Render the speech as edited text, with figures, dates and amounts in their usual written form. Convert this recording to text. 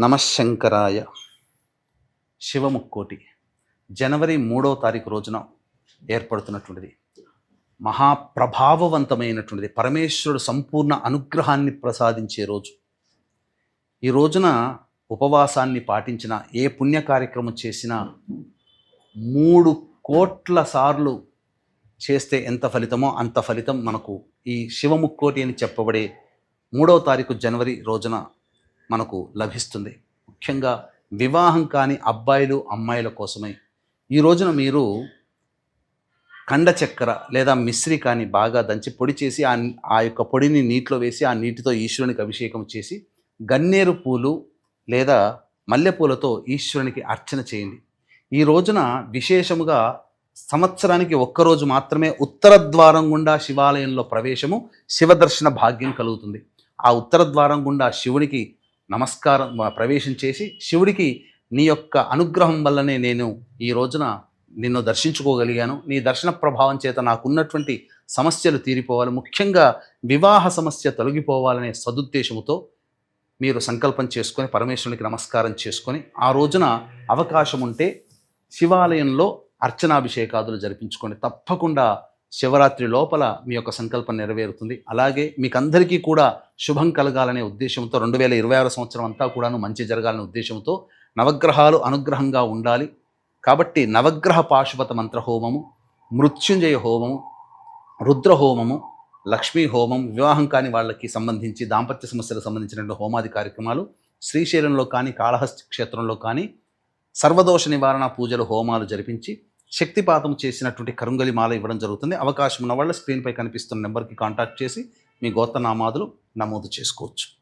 నమశంకరాయ. శివముక్కోటి జనవరి 3వ తారీఖు రోజున ఏర్పడుతున్నటువంటిది. మహాప్రభావవంతమైనటువంటిది. పరమేశ్వరుడు సంపూర్ణ అనుగ్రహాన్ని ప్రసాదించే రోజు. ఈ రోజున ఉపవాసాన్ని పాటించిన, ఏ పుణ్య కార్యక్రమం చేసినా 3 కోట్ల సార్లు చేస్తే ఎంత ఫలితమో అంత ఫలితం మనకు ఈ శివముక్కోటి అని చెప్పబడే 3వ తారీఖు జనవరి రోజున మనకు లభిస్తుంది. ముఖ్యంగా వివాహం కాని అబ్బాయిలు అమ్మాయిల కోసమై ఈ రోజున మీరు కండ చక్కెర లేదా మిశ్రి కానీ బాగా దంచి పొడి చేసి ఆ యొక్క పొడిని నీటిలో వేసి ఆ నీటితో ఈశ్వరునికి అభిషేకం చేసి గన్నేరు పూలు లేదా మల్లెపూలతో ఈశ్వరునికి అర్చన చేయండి. ఈ రోజున విశేషముగా సంవత్సరానికి ఒక్కరోజు మాత్రమే ఉత్తర ద్వారం గుండా శివాలయంలో ప్రవేశము, శివదర్శన భాగ్యం కలుగుతుంది. ఆ ఉత్తర ద్వారం గుండా శివునికి ప్రవేశం చేసి, శివుడికి నీ యొక్క అనుగ్రహం వల్లనే నేను ఈ రోజున నిన్ను దర్శించుకోగలిగాను, నీ దర్శన ప్రభావం చేత నాకున్నటువంటి సమస్యలు తీరిపోవాలి, ముఖ్యంగా వివాహ సమస్య తొలగిపోవాలనే సదుద్దేశముతో మీరు సంకల్పం చేసుకొని పరమేశ్వరునికి నమస్కారం చేసుకొని ఆ రోజున అవకాశం ఉంటే శివాలయంలో అర్చనాభిషేకాదులు జరిపించుకొని తప్పకుండా శివరాత్రి లోపల మీ యొక్క సంకల్పం నెరవేరుతుంది. అలాగే మీకందరికీ కూడా శుభం కలగాలనే ఉద్దేశంతో 2026 సంవత్సరం అంతా కూడాను మంచి జరగాలనే ఉద్దేశంతో నవగ్రహాలు అనుగ్రహంగా ఉండాలి కాబట్టి నవగ్రహ పాశుపత మంత్ర హోమము, మృత్యుంజయ హోమము, రుద్ర హోమము, లక్ష్మీ హోమం, వివాహం కాని వాళ్ళకి సంబంధించి దాంపత్య సమస్యలకు సంబంధించినటువంటి హోమాది కార్యక్రమాలు శ్రీశైలంలో కానీ కాళహస్తి క్షేత్రంలో కానీ సర్వదోష నివారణ పూజలు హోమాలు జరిపించి శక్తిపాతం చేసినటువంటి కరుంగలి మాల ఇవ్వడం జరుగుతుంది. అవకాశం ఉన్న వాళ్ళ స్క్రీన్పై కనిపిస్తున్న నెంబర్కి కాంటాక్ట్ చేసి మీ గోత్రనామాదులు నమోదు చేసుకోవచ్చు.